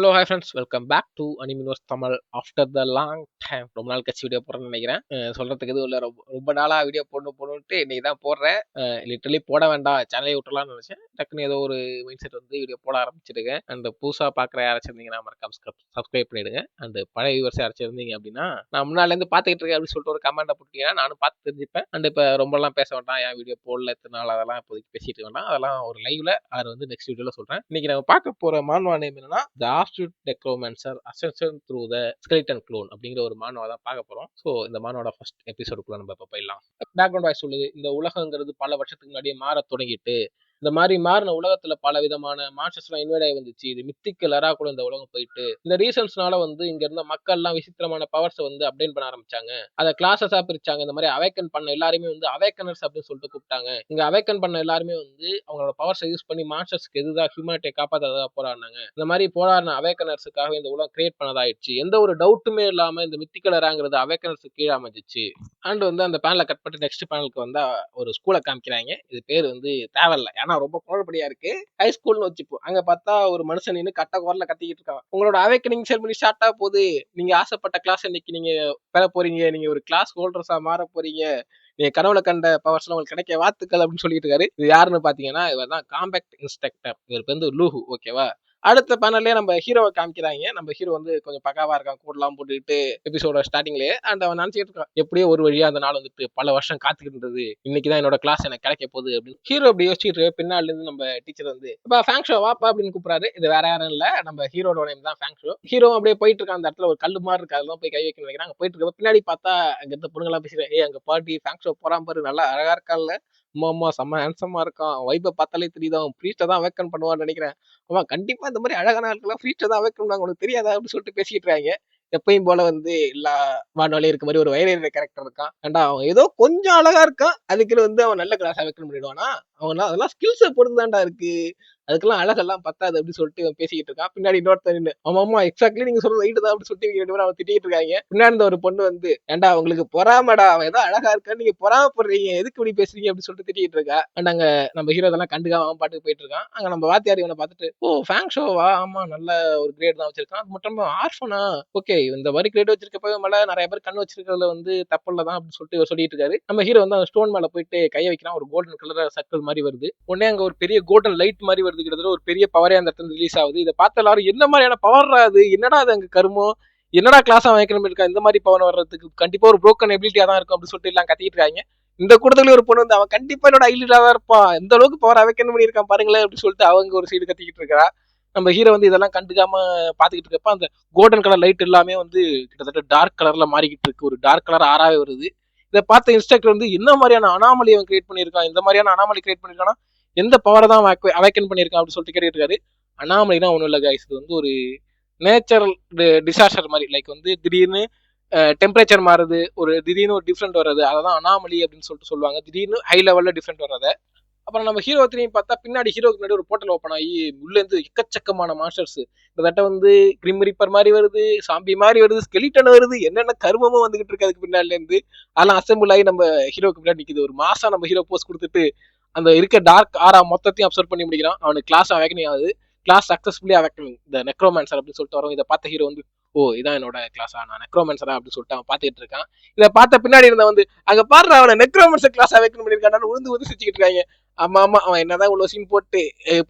Hello hi friends, welcome back to Animinos Tamil after the long time. ரொம்ப நாள் கட்சி video போடுறேன்னு நினைக்கிறேன். சொல்றதுக்கு எதுவும் இல்லை. ரொம்ப ரொம்ப நாளாக வீடியோ போடணுன்ட்டு இன்னைக்கு தான் போடுறேன். லிட்டரலி போட வேண்டாம், சேனலே விட்டுலாம்னு நினச்சேன். டக்குன்னு ஏதோ ஒரு மைண்ட் செட் வந்து வீடியோ போட ஆரம்பிச்சிடுங்க. அண்ட் புதுசாக பார்க்குற யாராச்சும் இருந்தீங்கன்னா மறக்காம சப்ஸ்கிரைப் பண்ணிடுங்க. அண்ட் பழைய வியூவர்ஸ் யாராச்சும் இருந்தீங்க அப்படின்னா, நான் முன்னாலேருந்து பார்த்துக்கிட்டு இருக்கேன் அப்படின்னு சொல்லிட்டு ஒரு கமெண்ட்டை போட்டீங்கன்னா நானும் பார்த்து தெரிஞ்சுப்பேன். அண்ட் இப்போ ரொம்பலாம் பேச வேண்டாம், என் வீடியோ போடல எத்தனை நாள், அதெல்லாம் இப்போதைக்கு பேசிட்டு வேண்டாம். அதெல்லாம் ஒரு லைவ்ல அது வந்து நெக்ஸ்ட் வீடியோவில் சொல்கிறேன். இன்னைக்கு நம்ம பார்க்க போகிற மான்வா நேம் என்னன்னா the absolute necromancer ascension through the skeleton clone அப்படிங்கிற ஒரு மானுவா தான் பார்க்க போறோம். ஸோ இந்த மானுவோட ஃபர்ஸ்ட் எபிசோடுக்குள்ள நம்ம இப்போ போயிடலாம். பேக்ரவுண்ட் வாய்ஸ் சொல்லுது, இந்த உலகங்கிறது பல வருஷத்துக்கு முன்னாடியே மாற தொடங்கிட்டு, இந்த மாதிரி மாறின உலகத்துல பல விதமான மான்ஸ்டர்ஸ்லாம் இன்வைட் ஆகி வந்துச்சு. இது மித்திக்கலரா கூட இந்த உலகம் போயிட்டு, இந்த ரீசன்ஸ்னால வந்து இங்க இருந்த மக்கள் எல்லாம் விசித்திரமான பவர்ஸ் வந்து அப்டேட் பண்ண ஆரம்பிச்சாங்க. அதை கிளாஸஸா பிரிச்சாங்க. இந்த மாதிரி அவேக்கன் பண்ண எல்லாருமே வந்து அவேக்கனர்ஸ் அப்படின்னு சொல்லிட்டு கூப்பிட்டாங்க. இங்க அவேக்கன் பண்ண எல்லாருமே வந்து அவங்களோட பவர்ஸை யூஸ் பண்ணி மான்ஸ்டர்ஸ்க்கு எதுதான் ஹியூமனிட்டியை காப்பாற்றதா போராடினாங்க. இந்த மாதிரி போராடின அவேக்கனர்ஸுக்காக இந்த உலகம் கிரியேட் பண்ணதாயிடுச்சு. எந்த ஒரு டவுட்டுமே இல்லாம இந்த மித்திக்கலராங்கிறது அவேக்கனர்ஸுக்கு கீழே அமைஞ்சிச்சு. அண்ட் வந்து அந்த பேனலை கட் பண்ணிட்டு நெக்ஸ்ட் பேனலுக்கு வந்தா ஒரு ஸ்கூலை காமிக்கிறாங்க. இது பேர் வந்து தேவையில்ல, ஏன்னா ரொம்ப குழப்படியா இருக்கு. ஹை ஸ்கூல்னு வச்சுப்போம். அங்க பார்த்தா ஒரு மனுஷன் நின்று கட்ட குரல்ல கத்திக்கிட்டு இருக்கான். உங்களோட அவேக்கனிங் செரமனி ஸ்டார்ட் ஆக போகுது. நீங்க ஆசைப்பட்ட கிளாஸ் இன்னைக்கு நீங்க பெற போறீங்க. நீங்க ஒரு கிளாஸ் ஹோல்டர்ஸா மாற போறீங்க. நீங்க கனவுல கண்ட பவர்ஸ் உங்களுக்கு கிடைக்க வாழ்த்துக்கள் அப்படின்னு சொல்லிட்டு இருக்காரு. இது யாருன்னு பாத்தீங்கன்னா, இவர் தான் காம்பேக்ட் இன்ஸ்ட்ரக்டர். இவருக்கு வந்து லூஹு. ஓகேவா? அடுத்த பேனல்லே நம்ம ஹீரோவை காமிக்கிறாங்க. நம்ம ஹீரோ வந்து கொஞ்சம் பக்காவா இருக்கான், கூடலாம் போட்டுக்கிட்டு எபிசோட ஸ்டார்டிங்லேயே. அண்ட் அவன் நினைச்சிட்டு இருக்கான், எப்படியோ ஒரு வழியா அந்த நாள் வந்துட்டு பல வருஷம் காத்துக்கிட்டு இருந்தது, இன்னைக்குதான் என்னோட கிளாஸ் எனக்கு கிடைக்க போகுது அப்படின்னு ஹீரோ அப்படி யோசிச்சுட்டு பின்னால இருந்து நம்ம டீச்சர் வந்து இப்ப ஃபேங் ஷோ வாப்பா அப்படின்னு கூப்பிடுறாரு. இது வேற யாரும் இல்ல, நம்ம ஹீரோட நேம் தான் ஃபேங் ஷோ. ஹீரோ அப்படியே போயிட்டு இருக்கான். அந்த இடத்துல ஒரு கல்லு மாதிரி இருக்கு, அதெல்லாம் போய் கை வைக்க நினைக்கிறாங்க. போயிட்டு இருக்க பின்னாடி பார்த்தா அங்க இருந்த பொண்ணுங்களாம் பேசுறேன், ஏ அங்க பாட்டி ஃபேங் ஷோ போறான் பாரு, நல்லா அழகா இருக்கான்ல, அம்மா செம்ம ஹேண்ட்ஸமா இருக்கான், வைப்பை பார்த்தாலே தெரியுது, அவன் ப்ரீஸ்ட்டை தான் அவேக்கன் பண்ணுவான்னு நினைக்கிறேன். ஆமா கண்டிப்பா இந்த மாதிரி அழகான ஆட்கள்லாம் ப்ரீஸ்ட்டை தான் அவேக்கன் பண்ணுவாங்க, உனக்கு தெரியாதா அப்படின்னு சொல்லிட்டு பேசிட்டு இருக்காங்க. எப்பயும் போல வந்து எல்லா வானொலியும் இருக்க மாதிரி ஒரு வைரேறிய கேரக்டர் இருக்கான். ஏன்டா அவன் ஏதோ கொஞ்சம் அழகா இருக்கான், அதுக்குன்னு வந்து அவன் நல்ல கிளாஸ் அவேக்கன் பண்ணிடுவானா? அவன் அதெல்லாம் ஸ்கில்ஸை பொறுத்து தான்டா இருக்கு, அதுக்கெல்லாம் அழகெல்லாம் பத்தாது அப்படின்னு சொல்லிட்டு அவன் பேசிக்கிட்டு இருக்கான். பின்னாடி இன்னொருத்தர் நின்று, ஆமா ஆமா எக்ஸாக்ட்லி நீங்க சொல்றது ரைட்டு தான் அப்படின்னு சொல்லிட்டு ரெண்டு பேரும் அவன் திட்டிட்டு இருக்காங்க. பின்னாடி இருந்த ஒரு பொண்ணு வந்து, ஏன்டா உங்களுக்கு பொறாமடா, அவன் ஏதோ அழகா இருக்கான்னு நீங்க பொறாமப்படுறீங்க, எதுக்கு இப்படி பேசுறீங்க அப்படின்னு சொல்லிட்டு திட்டிட்டு இருக்கா. அண்ட் அங்க நம்ம ஹீரோ இதெல்லாம் கண்டுக்காம அவன் பாட்டுக்கு போயிட்டு இருக்கான். அங்க நம்ம வாத்தியார் இவனை பார்த்துட்டு, ஓ ஃபேங் ஷோவா, ஆமா நல்ல ஒரு கிரேட் தான் வச்சிருக்கான், அது மட்டும் ஆர்ஃபனா, ஓகே இந்த மாதிரி கிரேட் வச்சிருக்கப்பவே மேல நிறைய பேர் கண் வச்சிருக்கிறதுல வந்து தப்பு தான் அப்படின்னு சொல்லிட்டு இவர் சொல்லிட்டு இருக்காரு. நம்ம ஹீரோ வந்து அந்த ஸ்டோன் மேல போயிட்டு கையை வைக்கிறான். ஒரு கோல்டன் கலர் சர்க்கிள் மாதிரி வருது. உடனே அங்க ஒரு பெரிய கோல்டன் லைட் மாதிரி வருது. கிட்டத்தட்ட ஒரு பெரிய பவரே அந்த இடத்துல ரிலீஸ் ஆகுது. இதை பார்த்த எல்லாரும் என்ன மாதிரியான பவர் அது, என்னடா அது அங்க கருமம், என்னடா கிளாஸ் வைக்கணும் இருக்கா, இந்த மாதிரி பவர் வர்றதுக்கு கண்டிப்பா ஒரு புரோக்கன் எபிலிட்டியா தான் இருக்கும் அப்படின்னு சொல்லிட்டு எல்லாம் கத்திட்டு இருக்காங்க. இந்த கூட்டத்துல ஒரு பொண்ணு வந்து, அவன் கண்டிப்பா என்னோட ஐலிட்டா தான் இருப்பான், எந்த அளவுக்கு பவர் அவைக்கணும் பண்ணியிருக்கான் பாருங்களேன் அப்படின்னு சொல்லிட்டு அவங்க ஒரு சைடு கத்திக்கிட்டு இருக்கா. நம்ம ஹீரோ வந்து இதெல்லாம் கண்டுக்காம பாத்துக்கிட்டு இருக்கப்ப அந்த கோல்டன் கலர் லைட் எல்லாமே வந்து கிட்டத்தட்ட டார்க் கலர்ல மாறிக்கிட்டு இருக்கு. ஒரு டார்க் கலர் ஆறாவே வருது. இதை பார்த்த இன்ஸ்ட்ரக்டர் வந்து, என்ன மாதிரியான அனாமலி அவன் கிரியேட் பண்ணியிருக்கான், இந்த மாதிரியான அனாமலி கிரியேட் பண்ணியிருக்கானா, எந்த பவரை தான் அவைக்கன் பண்ணியிருக்கான் அப்படின்னு சொல்லிட்டு கேட்டுட்டு இருக்காரு. அனாமலினா ஒன்றும் இல்லை கைஸ், இது வந்து ஒரு நேச்சுரல் டிசாஸ்டர் மாதிரி. லைக் வந்து திடீர்னு டெம்பரேச்சர் மாறுது, ஒரு திடீர்னு ஒரு டிஃப்ரெண்ட் வர்றது, அதான் அனாமலி அப்படின்னு சொல்லிட்டு சொல்லுவாங்க. திடீர்னு ஹை லெவல்ல டிஃப்ரெண்ட் வர்றதை. அப்புறம் நம்ம ஹீரோ திரும்பி பார்த்தா பின்னாடி ஹீரோக்கு முன்னாடி ஒரு போர்ட்டல் ஓப்பன் ஆகி உள்ள இருந்து எக்கச்சக்கமான மாஸ்டர்ஸ், கிட்டத்தட்ட வந்து கிரிம் ரீப்பர் மாதிரி வருது, சாம்பி மாதிரி வருது, ஸ்கெலிட்டன் வருது, என்னென்ன கருமமும் வந்துகிட்டு இருக்கு அதுக்கு பின்னாடில இருந்து. அதெல்லாம் அசம்பிள் ஆகி நம்ம ஹீரோக்கு பின்னாடி நிற்குது. ஒரு மாசம் நம்ம ஹீரோ போஸ்ட் கொடுத்துட்டு அந்த இருக்க டார்க் ஆரா மொத்தத்தையும் அப்சர்வ் பண்ணி முடிக்கிறான். அவனுக்கு கிளாஸ் அவேக்கனிங் ஆகுது. கிளாஸ் சக்சஸ்ஃபுல்லி அவேக்கனிங் இந்த நெக்ரோமான்சர் அப்படின்னு சொல்லிட்டு வரும். இதை பார்த்த ஹீரோ வந்து, ஓ இதான் என்னோட கிளாஸா, நான் நெக்ரோமான்சரா அப்படின்னு சொல்லிட்டு அவன் பார்த்துட்டு இருக்கான். இதை பார்த்த பின்னாடி இருந்த வந்து, அங்க பாரு அவனை நெக்ரோமான்சர் கிளாஸ் அவேக்கன் பண்ணியிருக்கான்னு உழுந்து உந்து சிரிச்சுக்கிட்டு இருக்காங்க. ஆமா ஆமா, அவன் என்னதான் இவ்வளவு சீன் போட்டு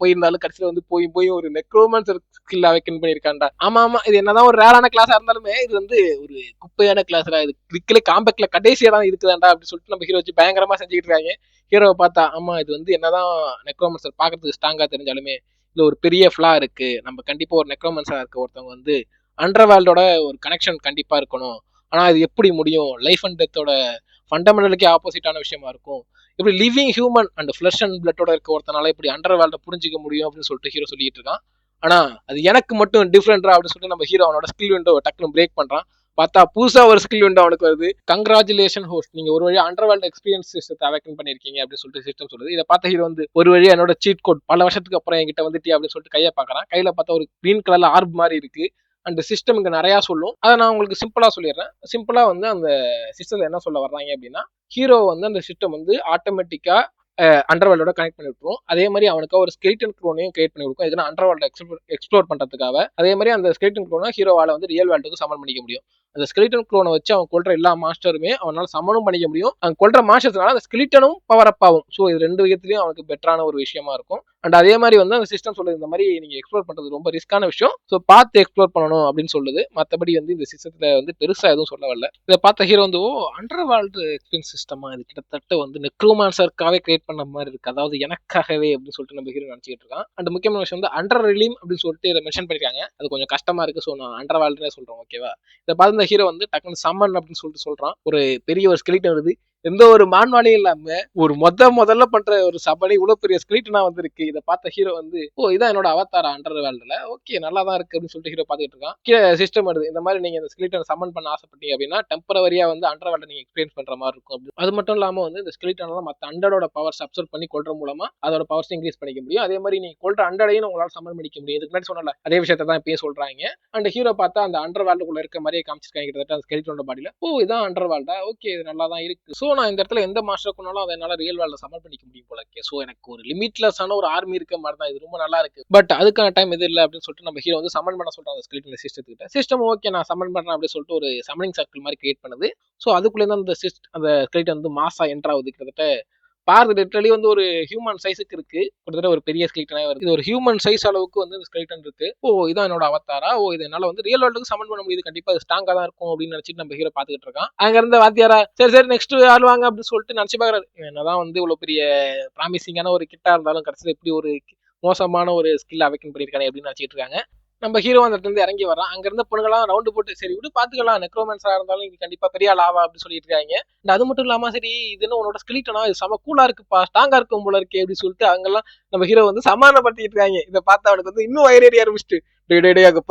போயிருந்தாலும் கடைசியில வந்து போய் ஒரு நெக்ரோமான்சர் ஸ்கில் அவேக்கன் பண்ணியிருக்கான்டா. ஆமா ஆமா, இது என்னதான் ஒரு ரேரான கிளாஸா இருந்தாலுமே இது வந்து ஒரு குப்பையான கிளாஸ்டா, இது கிரிக்கலே காம்பேக்ட்ல கடைசியா தான் இருக்குதாண்டா அப்படின்னு சொல்லிட்டு நம்ம ஹீரோ வச்சு பயங்கரமா செஞ்சுக்கிட்டு இருக்காங்க. ஹீரோவை பார்த்தா, ஆமா இது வந்து என்னதான் நெக்ரோமான்சர் பாக்குறதுக்கு ஸ்ட்ராங்கா தெரிஞ்சாலுமே இதுல ஒரு பெரிய ஃபிளா இருக்கு. நம்ம கண்டிப்பா ஒரு நெக்ரோமான்சரா இருக்க ஒருத்தவங்க வந்து அண்டர்வேல்டோட ஒரு கனெக்ஷன் கண்டிப்பா இருக்கணும். ஆனா அது எப்படி முடியும், லைஃப் அண்ட் டெத்தோட ஃபண்டமெண்டலுக்கே ஆப்போசிட்டான விஷயமா இருக்கும். இப்படி living human and flesh and பிளட்டோட இருக்க ஒருத்தனால இப்படி அண்டர்வேல்ட புரிஞ்சிக்க முடியும் அப்படின்னு சொல்லிட்டு ஹீரோ சொல்லிட்டு இருக்கான். ஆனா அது எனக்கு மட்டும் டிஃப்ரெண்டா அப்படின்னு சொல்லிட்டு நம்ம ஹீரோ அவனோட ஸ்கில் விண்டோ டக்குனு பிரேக் பண்றான். பார்த்தா புதுசா ஒரு ஸ்கில் விண்டோ அவனுக்கு வருது. கங்க்ராச்சுலேஷன் ஹோஸ்ட், நீங்க ஒரு வழியா அண்டர்வேல்ட் எக்ஸ்பீரியன்ஸ் சிஸ்டத்தை அவேக்கன் பண்ணிருக்கீங்க அப்படின்னு சொல்லிட்டு சிஸ்டம் சொல்லுது. இதை பார்த்த ஹீரோ வந்து, ஒரு வழியா என்னோட சீட் கோட் பல வருஷத்துக்கு அப்புறம் என்கிட்ட வந்துட்டு அப்படின்னு சொல்லிட்டு கையை பார்க்கறான். கையில பார்த்தா ஒரு கிரீன் கலர்ல ஆர்ப் மாதிரி இருக்கு. அந்த சிஸ்டம் இங்க நிறைய சொல்லும். அதை நான் உங்களுக்கு சிம்பிளா சொல்லிடுறேன். சிம்பிளா வந்து அந்த சிஸ்டத்துல என்ன சொல்ல வர்றாங்க அப்படின்னா, ஹீரோ வந்து அந்த சிஸ்டம் வந்து ஆட்டோமேட்டிக்கா அண்டர் வேர்ல்டோட கனெக்ட் பண்ணி விட்டுரும். அதே மாதிரி அவனுக்கு ஒரு ஸ்கெலிட்டன் க்ளோனையும் கிரியேட் பண்ணி கொடுக்கும். இதுனா அண்டர் வேர்ல்ட எக்ஸ்ப்ளோர் பண்றதுக்காக. அதே மாதிரி அந்த ஸ்கெலிட்டன் க்ளோனை ஹீரோவால வந்து ரியல் வேர்ல்டுக்கு சமன் பண்ணிக்க முடியும். அந்த ஸ்கெலிட்டன் க்ளோனை வச்சு அவன் கொள்ற எல்லா மாஸ்டருமே அவனால சமனும் பண்ணிக்க முடியும். அவன் கொள்ற மாஸ்டர்ஸ்னால அந்த ஸ்கெலிட்டனும் பவர் அப் ஆகும். ஸோ இது 2 விதத்துலயும் அவனுக்கு பெட்டரான ஒரு விஷயமா இருக்கும். அண்ட் அதே மாதிரி வந்து அந்த சிஸ்டம் சொல்லுது, இந்த மாதிரி நீங்க எக்ஸ்ப்ளோர் பண்றது ரொம்ப ரிஸ்கான விஷயம், ஸோ பார்த்து எக்ஸ்ப்ளோர் பண்ணணும் அப்படின்னு சொல்லுது. மற்றபடி வந்து இந்த சிஸ்டத்துல வந்து பெருசா எதுவும் சொல்ல வரல. இதை பார்த்த ஹீரோ வந்து அண்டர் வேர்ல்டு எக்ஸ்பீரியன்ஸ் சிஸ்டமா, இது கிட்டத்தட்ட வந்து நெக்ரோமான்சருக்காகவே கிரியேட் பண்ண மாதிரி இருக்கு, அதாவது எனக்காகவே அப்படின்னு சொல்லிட்டு நம்ம ஹீரோ நினைச்சிட்டு இருக்கான். அண்ட் முக்கியமான விஷயம் வந்து அண்டர் ரிலீம் அப்படின்னு சொல்லிட்டு இதை மென்ஷன் பண்ணிருக்காங்க. அது கொஞ்சம் கஷ்டமா இருக்கு. ஸோ நான் அண்டர் வேர்ல்டுனே சொல்றேன், ஓகேவா. இதை பார்த்து இந்த ஹீரோ வந்து டக்குனு சம்மன் அப்படின்னு சொல்லிட்டு சொல்றான். ஒரு பெரிய ஒரு ஸ்கெலிட்டன் வருது, எந்த ஒரு மான்வாலையும் இல்லாம ஒரு முதல்ல பண்ற ஒரு சபனை இவ்வளவு பெரிய ஸ்கிரிப்ட்னா வந்திருக்கு. இதை பார்த்த ஹீரோ வந்து இதான் என்னோட அவதாரா அண்டர் வேர்ல்டுல, ஓகே நல்லா தான் இருக்கு அப்படின்னு சொல்லிட்டு ஹீரோ பாத்துக்கிட்டு இருக்கான். கீழே சிஸ்டம் வருது, இந்த மாதிரி நீங்க இந்த ஸ்கிரிப்டை சமன் பண்ண ஆசைப்பட்டீங்க அப்படின்னா டெம்பரவரியா வந்து அண்டர் வேர்ல்ட நீங்க எக்ஸ்பீரியன்ஸ் பண்ற மாதிரி இருக்கும் அப்படின்னு. அது மட்டும் இல்லாம வந்து இந்த ஸ்கிரிப்டால மத்த அண்டரோட பவர்ஸ் அப்சர்வ் பண்ணி கொள்ற மூலமா அதோட பவர்ஸ் இன்க்ரீஸ் பண்ணிக்க முடியும். அதே மாதிரி நீங்க கொள்ற அண்டரையும் உங்களால சமன் பண்ணிக்க முடியும். இதுக்கு முன்னாடி சொன்னல அதே விஷயத்தை தான் இப்பயே சொல்றாங்க. அண்ட் ஹீரோ பார்த்தா அந்த அண்டர் வேர்ல்டுக்குள்ள இருக்க மாதிரியே காமிச்சிருக்காங்க கிட்டத்தட்ட அந்த ஸ்கெலிட்டனோட பாடியில. இதான் அண்டர் வேர்ல்டா, ஓகே இது நல்லா தான் இருக்கு. ஸோ நான் இந்த இடத்துல எந்த மாஸ்டர் கொண்டாலும் அதை என்னால் ரியல் வேர்ல்டில் சமன் பண்ணிக்க முடியும் போல இருக்கு. ஸோ எனக்கு ஒரு லிமிட்லெஸ்ஸான ஒரு ஆர்மி இருக்க மாதிரி தான், இது ரொம்ப நல்லா இருக்கு. பட் அதுக்கான டைம் இது இல்லை அப்படின்னு சொல்லிட்டு நம்ம ஹீரோ வந்து சமன் பண்ண சொல்றாங்க ஸ்கெலிட்டன் சிஸ்டத்துக்கிட்ட. சிஸ்டம் ஓகே நான் சமன் பண்றேன் அப்படின்னு சொல்லிட்டு ஒரு சமனிங் சர்க்கிள் மாதிரி கிரியேட் பண்ணுது. ஸோ அதுக்குள்ளே தான் அந்த ஸ்கெலிட்டன் வந்து மாசா என்டர் ஆகுது. கிட்டத்தட்ட பாருங்க லிட்டரலி வந்து ஒரு ஹியூமன் சைஸுக்கு இருக்கு, கிட்டத்தட்ட ஒரு பெரிய ஸ்கெலிட்டனாக வருது. இது ஒரு ஹியூமன் சைஸ் அளவுக்கு வந்து இந்த ஸ்கெலிட்டன் இருக்கு. இதான் என்னோட அவதாரா, இது என்னால வந்து ரியல் வேர்ல்டுக்கு சமன் பண்ண முடியுது, கண்டிப்பா அது ஸ்ட்ராங்கா தான் இருக்கும் அப்படின்னு நினைச்சிட்டு நம்ம ஹீரோ பாத்துக்கிட்டு இருக்கான். அங்க இருந்த வாத்தியாரா சரி நெக்ஸ்ட் ஆளுவாங்க அப்படின்னு சொல்லிட்டு நினைச்சு பாக்குறாரு. என்னதான் வந்து இவ்வளவு பெரிய ப்ராமிசிங்கான ஒரு கிட்டா இருந்தாலும் கடைசியில் எப்படி ஒரு மோசமான ஒரு ஸ்கில் அவைக்கன் பண்ணிருக்காங்க அப்படின்னு நினைச்சிட்டு இருக்காங்க. நம்ம ஹீரோ அந்த இடத்துல இருந்து இறங்கி வரான். அங்க இருந்த பொண்ணுங்களாம் ரவுண்டு போட்டு சரி விடு பாத்துக்கலாம், நெக்ரோமன்ஸா இருந்தாலும் இது கண்டிப்பா பெரிய ஆளா அப்படின்னு சொல்லிட்டு இருக்காங்க. அது மட்டும் இல்லாம சரி இது என்ன உன்னோட ஸ்கெலிட்டனா, இது செம கூலா இருக்குப்பா, ஸ்ட்ராங்கா இருக்கும் போல இருக்கு அப்படின்னு சொல்லிட்டு அங்கெல்லாம் நம்ம ஹீரோ வந்து சமாதானப்படுத்திட்டு இருக்காங்க. இதை பார்த்து அவனுக்கு வந்து இன்னும் வயிறேறி ஆரம்பிச்சுட்டு அங்க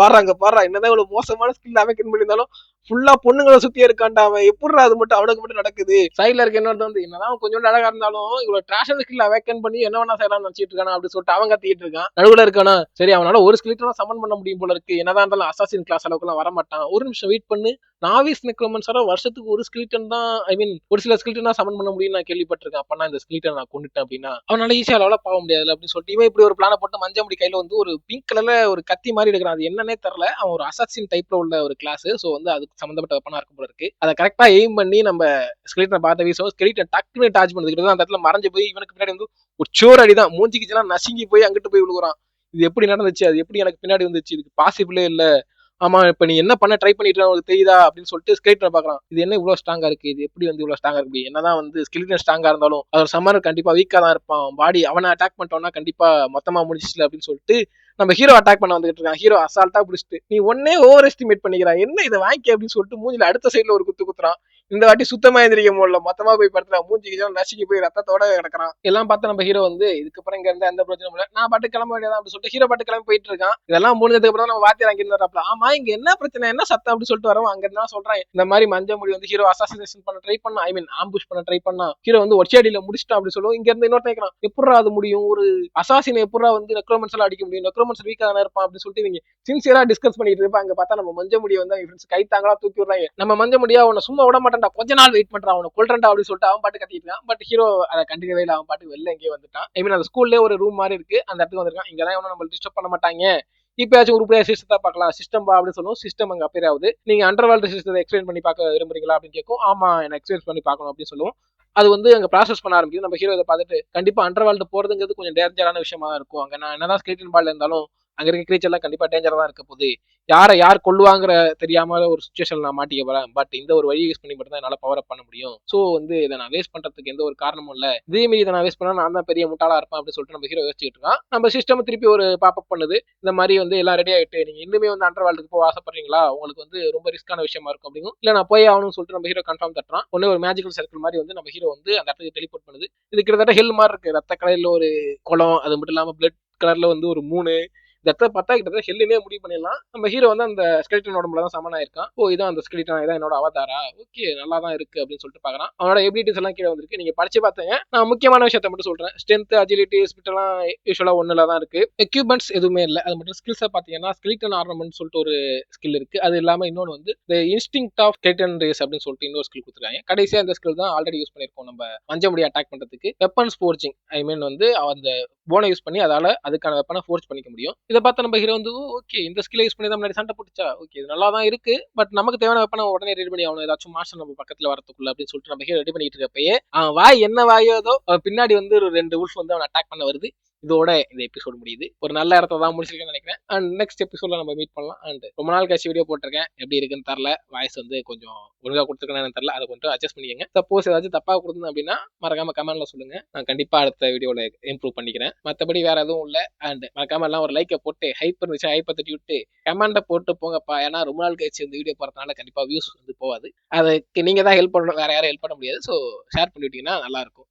பாடுறா என்னதான் இவ்வளவு மோசமான ஸ்கில் அமைக்கணும் பண்ணியிருந்தாலும் ஃபுல்லா பொண்ணுங்களை சுத்தியே இருக்கான்டா அவன், எப்படிடா அது மட்டும் அவனுக்கு மட்டும் நடக்குது. சைட்ல இருக்க இன்னொரு வந்து என்னதான் கொஞ்சம் அழகா இருந்தாலும் இவ்வளவு டிராஷன் ஸ்கில் அவேக்கன் பண்ணி என்ன வேணா செய்யலாம்னு நினைச்சிட்டு இருக்கானா அப்படின்னு சொல்லிட்டு அவன் கத்திட்டு இருக்கான். நடுவுல இருக்கானா சரி அவனால ஒரு ஸ்கிலிட்டனா சமன் பண்ண முடியும் போல இருக்கு, என்னதான் இருந்தாலும் அசாசின் கிளாஸ் அளவுக்கு எல்லாம் வரமாட்டான், ஒரு நிமிஷம் வெயிட் பண்ணு, நாவிஸ் நெக்ரோமன்ஸால வருஷத்துக்கு ஒரு ஸ்கிலிட்டன் தான், ஐ மீன் ஒரு சில ஸ்கிலிட்டன் சமன் பண்ண முடியும் நான் கேள்விப்பட்டிருக்கேன், அப்ப நான் இந்த ஸ்கிலிட்டன் நான் கொண்டுட்டேன் அப்படின்னா அவனால ஈஸியா லெவலப் ஆக முடியாது அப்படின்னு சொல்லிட்டு இவன் இப்படி ஒரு பிளான போட்டு மஞ்ச முடி கையில வந்து ஒரு பிங்க் கலர்ல ஒரு கத்தி மாதிரி எடுக்கிறான். அது என்னன்னே தெரியல, அவன் ஒரு அசாசின் டைப்ல உள்ள ஒரு கிளாஸ். ஸோ வந்து அதுக்கு சம்பந்தப்பட்ட வெப்பனா இருக்கும் போல இருக்கு. அதை கரெக்டா எய்ம் பண்ணி நம்ம ஸ்கிலிட்டனை பார்த்த வீசும் ஸ்கிலிட்டன் டக்குன்னு டாச் பண்ணதுக்கிட்டு அந்த இடத்துல மறைஞ்சு போய் இவனுக்கு பின்னாடி வந்து ஒரு சோர் அடிதான், மூஞ்சிக்குச்சுன்னா நசுங்கி போய் அங்கிட்டு போய் விழுகுறான். இது எப்படி நடந்துச்சு, அது எப்படி எனக்கு பின்னாடி வந்துச்சு, இதுக்கு பாசிபிளே இல்ல. ஆமா இப்ப நீ என்ன பண்ண ட்ரை பண்ணிட்டு உனக்கு தெரியுதா அப்படின்னு சொல்லிட்டு ஸ்கெலிட்டனை பாக்குறான். இது என்ன இவ்வளவு ஸ்ட்ராங்கா இருக்கு, இது எப்படி வந்து இவ்வளவு ஸ்ட்ராங்கா இருக்கு, என்னதான் வந்து ஸ்கெலிட்டன் ஸ்ட்ராங்கா இருந்தாலும் அவர் சம்மர் கண்டிப்பா வீக்கா தான் இருப்பான், பாடி அவனை அட்டாக் பண்ணிட்டோம்னா கண்டிப்பா மொத்தமா முடிச்சிச்சு அப்படின்னு சொல்லிட்டு நம்ம ஹீரோ அட்டாக் பண்ண வந்துட்டு இருக்கான். ஹீரோ அசால்ட்டா பிடிச்சிட்டு நீ ஒன்னே ஓவர் எஸ்டிமேட் பண்ணிக்கிறான், என்ன இதை வாங்கி அப்படின்னு சொல்லிட்டு மூஞ்சில அடுத்த சைட்ல ஒரு குத்துறான். இந்த வாட்டி சுத்தமா எந்திரிக்க முடியல, மொத்தமா போய் படுத்துறான், மூஞ்சிக்கு நசுக்கி போய் ரத்தத்தோட கிடக்குறான். எல்லாம் பார்த்து நம்ம ஹீரோ வந்து இதுக்கப்புறம் இங்க இருந்து எந்த பிரச்சனையும் இல்லை, நான் பாட்டு கிளம்ப வேண்டியதான் அப்படின்னு சொல்லிட்டு ஹீரோ பாட்டு கிளம்பி போயிட்டு இருக்கான். இதெல்லாம் முடிஞ்சதுக்கு அப்புறம் நம்ம வாத்தியார் அங்க இருந்தாப்ல, ஆமா இங்க என்ன பிரச்சனை என்ன சத்தம் அப்படின்னு சொல்லிட்டு வரோம். அங்க இருந்தா சொல்றேன் இந்த மாதிரி மஞ்ச முடி வந்து ஹீரோ அசாசினேஷன் பண்ண ட்ரை பண்ணா, ஐ மீன் ஆம்புஷ் பண்ண ட்ரை பண்ணா, ஹீரோ வந்து ஒற்றையடியில முடிச்சிட்டான் அப்படி சொல்லுவோம். இங்க இருந்து இன்னொரு கேட்கறான், எப்படா அது முடியும், ஒரு அசாசினை எப்படா வந்து நெக்ரோமன்ஸ் எல்லாம் அடிக்க முடியும், நெக்ரோமன்ஸ் வீக்கா தானே இருப்பான் அப்படின்னு சொல்லிட்டு இவங்க சின்சியரா டிஸ்கஸ் பண்ணிட்டு இருப்பாங்க. அங்க பார்த்தா நம்ம மஞ்ச முடியை வந்து ஃப்ரெண்ட்ஸ் கை தாங்களா தூக்கி விடுறாங்க. நம்ம மஞ்ச முடியா அவனை சும்மா விட மாட்டான்டா, கொஞ்ச நாள் வெயிட் பண்றான், அவனை கொல்றா அப்படின்னு சொல்லிட்டு அவன் பாட்டு கத்திட்டு இருக்கான். பட் ஹீரோ அதை கண்டிக்கவே இல்லை, அவன் பாட்டு வெளில எங்கேயே வந்துட்டான். ஐ மீன் அந்த ஸ்கூல்லேயே ஒரு ரூம் மாதிரி இருக்கு, அந்த இடத்துக்கு வந்திருக்கான். இங்கதான் இவனை நம்ம டிஸ்டர்ப் பண்ண மாட்டாங்க, இப்பயாச்சும் உருப்படியா சிஸ்டத்தை பார்க்கலாம், சிஸ்டம் பா அப்படின்னு சொல்லுவோம். சிஸ்டம் அங்கே அப்பேர் ஆகுது. நீங்க அண்டர் வேர்ல்டு சிஸ்டத்தை எக்ஸ்பிளைன் பண்ணி பார்க்க விரும்புறீங்களா அப்படின்னு கேட்கும். ஆமா எனக்கு எக்ஸ்பிளைன் பண்ணி பார்க்கணும் அப்படின்னு சொல்லுவோம். அது வந்து அங்க ப்ராசஸ் பண்ண ஆரம்பிக்குது. நம்ம ஹீரோ இதை பார்த்துட்டு கண்டிப்பா அண்டர் வேர்ல்டு போறதுங்கிறது கொஞ்சம் டேஞ்சரான விஷயமா இருக்கும், அங்க நான் என்னதான் ஸ்கெலிட்டன் பால் இருந்தாலும் அங்க இருக்க கிரீச்சர் எல்லாம் கண்டிப்பா டேஞ்சரா தான் இருக்க போகுது, யார் கொள்ளுவாங்கிற தெரியாம ஒரு சுச்சுவேஷன் நான் மாட்டிக்க போறேன். பட் இந்த ஒரு வழி யூஸ் பண்ணி மட்டும் தான் என்னால பவர் அப் பண்ண முடியும். சோ வந்து இதை நான் வேஸ்ட் பண்றதுக்கு எந்த ஒரு காரணமும் இல்ல, இதே மீறி இதை நான் வேஸ்ட் பண்ணா நான் தான் பெரிய முட்டாளா இருப்பேன் அப்படின்னு சொல்லிட்டு நம்ம ஹீரோ யோசிச்சுட்டு இருக்கான். நம்ம சிஸ்டம் திருப்பி ஒரு பாப் அப் பண்ணுது, இந்த மாதிரி வந்து எல்லாம் ரெடி ஆயிட்டு நீங்க இன்னுமே வந்து அண்டர் வேர்ல்டுக்கு போக ஆசைப்படுறீங்களா, உங்களுக்கு வந்து ரொம்ப ரிஸ்கான விஷயமா இருக்கும் அப்படிங்கும். இல்ல நான் போய் ஆகணும்னு சொல்லிட்டு நம்ம ஹீரோ கன்ஃபார்ம் தட்டுறான். ஒன்னே ஒரு மேஜிக்கல் சர்க்கிள் மாதிரி வந்து நம்ம ஹீரோ வந்து அந்த இடத்துக்கு டெலிபோர்ட் பண்ணுது. இது கிட்டத்தட்ட ஹெல் மாதிரி இருக்கு, ரத்த கலர்ல ஒரு குளம், அது மட்டும் இல்லாம பிளட் கலர்ல வந்து ஒரு 3 இந்த இடத்துல பார்த்தா கிட்டத்தட்ட ஹெல்லுனே முடிவு பண்ணிடலாம். நம்ம ஹீரோ வந்து அந்த ஸ்கெலிட்டன் உடம்புல தான் சமனா இருக்கான். ஓ இதான் அந்த ஸ்கெலிட்டன், இதான் என்னோட அவதாரா, ஓகே நல்லா தான் இருக்கு அப்படின்னு சொல்லிட்டு பாக்குறான். அவனோட எபிலிட்டிஸ் எல்லாம் கீழே வந்திருக்கு, நீங்க படிச்சு பார்த்தீங்க. நான் முக்கியமான விஷயத்த மட்டும் சொல்றேன். ஸ்ட்ரென்த், அஜிலிட்டி, ஸ்பிட் எல்லாம் யூஸ்வலா ஒண்ணுல தான் இருக்கு. எக்யூப்மெண்ட்ஸ் எதுவுமே இல்லை. அது மட்டும் ஸ்கில்ஸை பாத்தீங்கன்னா ஸ்கெலிட்டன் ஆர்னமெண்ட் சொல்லிட்டு ஒரு ஸ்கில் இருக்கு. அது இல்லாம இன்னொன்று வந்து இன்ஸ்டிங்க்ட் ஆஃப் ஸ்கெலிட்டன் ரேஸ் அப்படின்னு சொல்லிட்டு இன்னொரு ஸ்கில் கொடுத்துருக்காங்க. கடைசியா இந்த ஸ்கில் தான் ஆல்ரெடி யூஸ் பண்ணிருக்கோம் நம்ம மஞ்ச முடி அட்டாக் பண்றதுக்கு. வெப்பன்ஸ் ஃபோர்ஜிங், ஐ மீன் வந்து அந்த போனை யூஸ் பண்ணி அதால அதுக்கான வெப்பனை ஃபோர்ஸ் பண்ணிக்க முடியும். இதை பார்த்து நம்ம ஹீரோ வந்து ஓகே இந்த ஸ்கில்லை யூஸ் பண்ணி தான் முன்னாடி சண்டை போட்டுச்சா, ஓகே இது நல்லா தான் இருக்கு, பட் நமக்கு தேவையான வெப்பனை உடனே ரெடி பண்ணி ஆகணும், ஏதாச்சும் மாஸ்டர் நம்ம பக்கத்துல வரதுக்குள்ள அப்படின்னு சொல்லிட்டு நம்ம ஹீரோ ரெடி பண்ணிட்டு இருக்கப்பயே அவன் வாய் என்ன வாயோதோ பின்னாடி வந்து ஒரு 2 உல்ஃப் வந்து அவன் அட்டாக் பண்ண வருது. இதோட இந்த எபிசோடு முடியுது. ஒரு நல்ல இடத்த தான் முடிச்சிருக்கேன்னு நினைக்கிறேன். அண்ட் நெக்ஸ்ட் எபிசோட்ல நம்ம மீட் பண்ணலாம். அண்ட் ரொம்ப நாள் கழிச்சு வீடியோ போட்டிருக்கேன், எப்படி இருக்குன்னு தெரியல, வாய்ஸ் வந்து கொஞ்சம் ஒழுங்கா கொடுத்துருக்கேன்னு தெரியல, அதை கொஞ்சம் அட்ஜஸ்ட் பண்ணிக்கங்க. சப்போஸ் ஏதாச்சும் தப்பா கொடுத்தேன் அப்படின்னா மறக்காம கமெண்ட்ல சொல்லுங்க, நான் கண்டிப்பா அடுத்த வீடியோல இம்ப்ரூவ் பண்ணிக்கிறேன். மற்றபடி வேற எதுவும் இல்லை. அண்ட் மறக்காம எல்லாம் ஒரு லைக்கை போட்டு ஹைப் இருந்துச்சு ஹைப்பை தட்டி விட்டு கமெண்ட்டை போட்டு போங்கப்பா. ஏன்னா ரொம்ப நாள் கழிச்சு இந்த வீடியோ போறதுனால கண்டிப்பா வியூஸ் வந்து போகாது. அதுக்கு நீங்க தான் ஹெல்ப் பண்ணணும், வேற யாரும் ஹெல்ப் பண்ண முடியாது. ஸோ ஷேர் பண்ணிவிட்டீங்கன்னா நல்லா இருக்கும்.